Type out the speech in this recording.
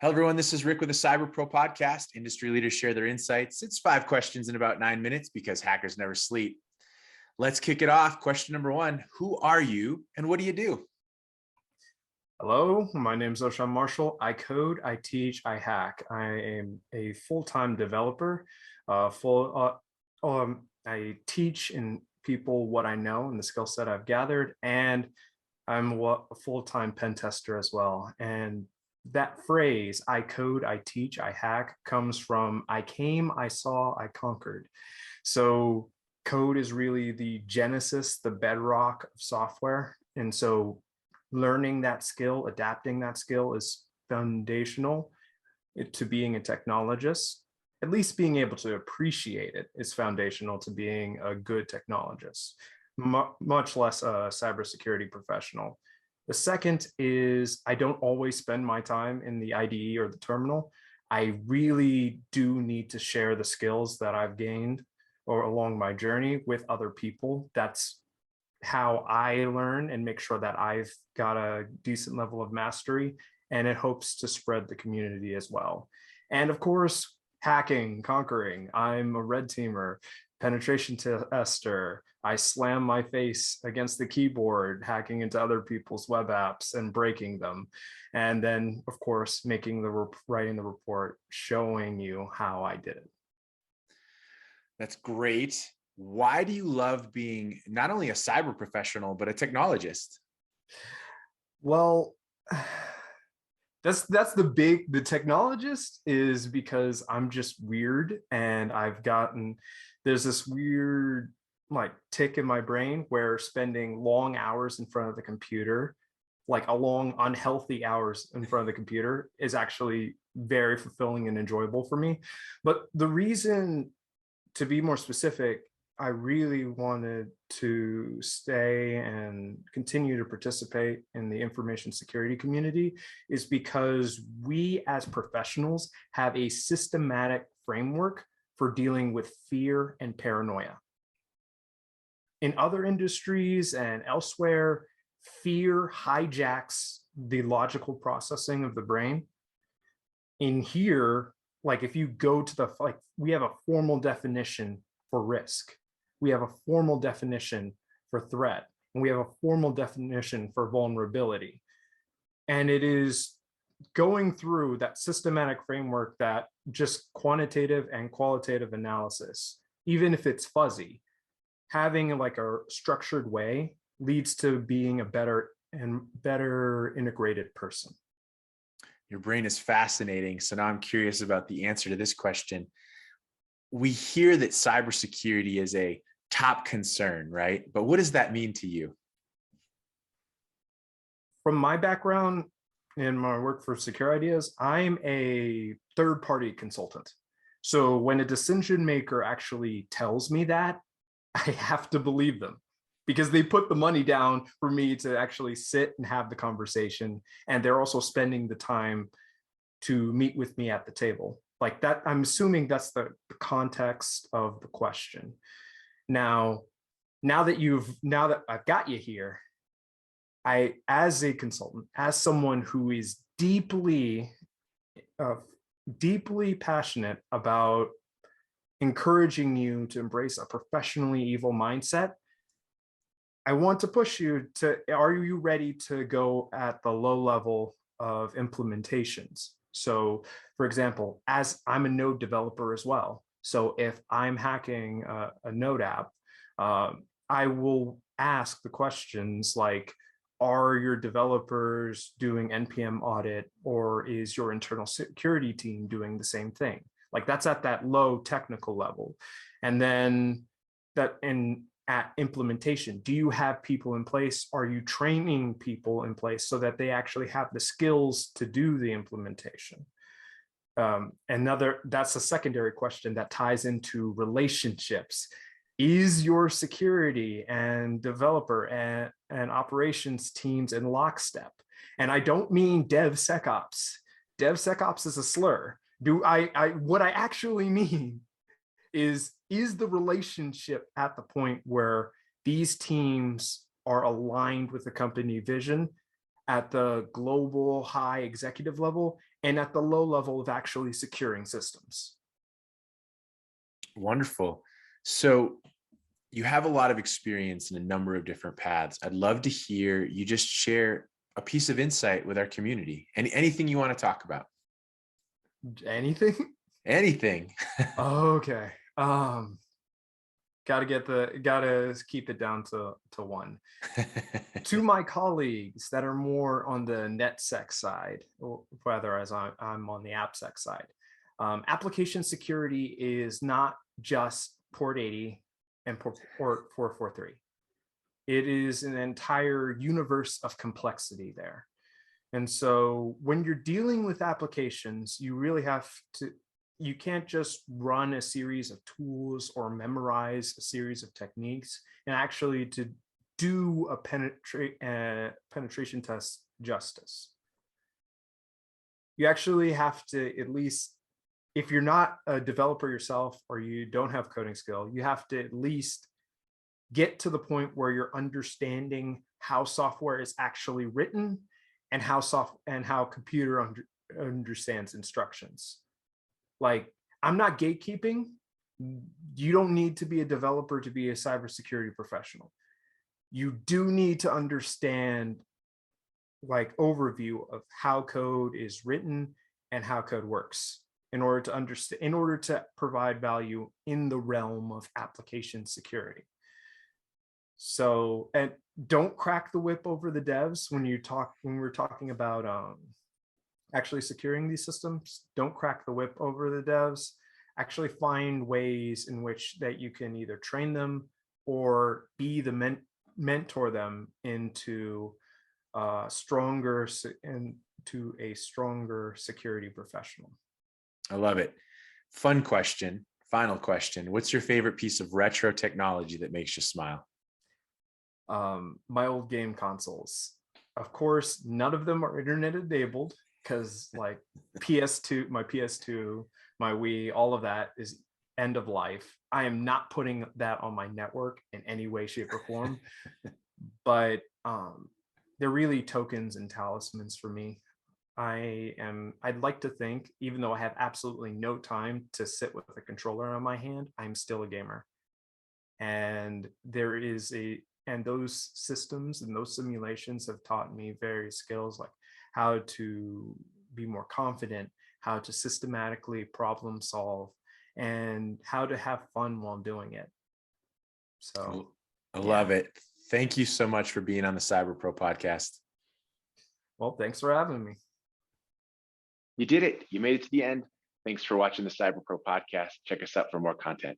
Hello, everyone. This is Rick with the Cyber Pro podcast. Industry leaders share their insights. It's 5 questions in about 9 minutes because hackers never sleep. Let's kick it off. Question number 1, who are you and what do you do? Hello, my name is Ochaun Marshall. I code, I teach, I hack. I am a full-time developer. I teach in people what I know and the skill set I've gathered, and I'm a full-time pen tester as well. And that phrase, I code, I teach, I hack, comes from I came, I saw, I conquered. So code is really the genesis, the bedrock of software. And so learning that skill, adapting that skill is foundational to being a technologist. At least being able to appreciate it is foundational to being a good technologist, much less a cybersecurity professional. The second is I don't always spend my time in the IDE or the terminal. I really do need to share the skills that I've gained or along my journey with other people. That's how I learn and make sure that I've got a decent level of mastery, and it hopes to spread the community as well. And of course, hacking, conquering. I'm a red teamer, penetration tester. I slam my face against the keyboard, hacking into other people's web apps and breaking them. And then, of course, writing the report, showing you how I did it. That's great. Why do you love being not only a cyber professional, but a technologist? Well, that's the technologist is because I'm just weird, and there's this weird tick in my brain where spending long hours in front of the computer, like a long unhealthy hours in front of the computer, is actually very fulfilling and enjoyable for me. But the reason, to be more specific, I really wanted to stay and continue to participate in the information security community is because we as professionals have a systematic framework for dealing with fear and paranoia. In other industries and elsewhere, fear hijacks the logical processing of the brain. In here, if you go to we have a formal definition for risk. We have a formal definition for threat, and we have a formal definition for vulnerability. And it is going through that systematic framework that just quantitative and qualitative analysis, even if it's fuzzy, having a structured way leads to being a better integrated person. Your brain is fascinating. So now I'm curious about the answer to this question. We hear that cybersecurity is a top concern, right? But what does that mean to you? From my background in my work for Secure Ideas, I'm a third-party consultant. So when a decision maker actually tells me that, I have to believe them because they put the money down for me to actually sit and have the conversation. And they're also spending the time to meet with me at the table. Like that, I'm assuming that's the context of the question. Now that I've got you here, I, as a consultant, as someone who is deeply passionate about encouraging you to embrace a professionally evil mindset, I want to push you to, are you ready to go at the low level of implementations? So for example, as I'm a Node developer as well, so if I'm hacking a Node app, I will ask the questions like, are your developers doing NPM audit, or is your internal security team doing the same thing? Like that's at that low technical level. And then at implementation, do you have people in place? Are you training people in place so that they actually have the skills to do the implementation? That's a secondary question that ties into relationships. Is your security and developer and operations teams in lockstep? And I don't mean DevSecOps. DevSecOps is a slur. What I actually mean is the relationship at the point where these teams are aligned with the company vision at the global high executive level, and at the low level of actually securing systems. Wonderful. So you have a lot of experience in a number of different paths. I'd love to hear you just share a piece of insight with our community. Anything you want to talk about? Anything? Anything. Okay. Gotta keep it down to one. To my colleagues that are more on the NetSec side, or rather as I'm on the AppSec side, application security is not just port 80 and port 443. It is an entire universe of complexity there. And so when you're dealing with applications, you really have to, you can't just run a series of tools or memorize a series of techniques, and actually to do a penetration test justice. You actually have to, at least if you're not a developer yourself or you don't have coding skill, you have to at least get to the point where you're understanding how software is actually written and how computer understands instructions. Like, I'm not gatekeeping. You don't need to be a developer to be a cybersecurity professional. You do need to understand like overview of how code is written and how code works in order to understand, in order to provide value in the realm of application security. So, and don't crack the whip over the devs when we're talking about actually securing these systems. Don't crack the whip over the devs. Actually find ways in which that you can either train them or be the mentor them into stronger into a stronger security professional. I love it. Fun question. Final question. What's your favorite piece of retro technology that makes you smile? My old game consoles. Of course, none of them are internet enabled because like PS2, my PS2, my Wii, all of that is end of life. I am not putting that on my network in any way, shape, or form. But they're really tokens and talismans for me. I'd like to think, even though I have absolutely no time to sit with a controller on my hand, I'm still a gamer. And those systems and those simulations have taught me various skills, like how to be more confident, how to systematically problem solve, and how to have fun while doing it. So I love it. Thank you so much for being on the Cyber Pro podcast. Well, thanks for having me. You did it. You made it to the end. Thanks for watching the Cyber Pro podcast. Check us out for more content.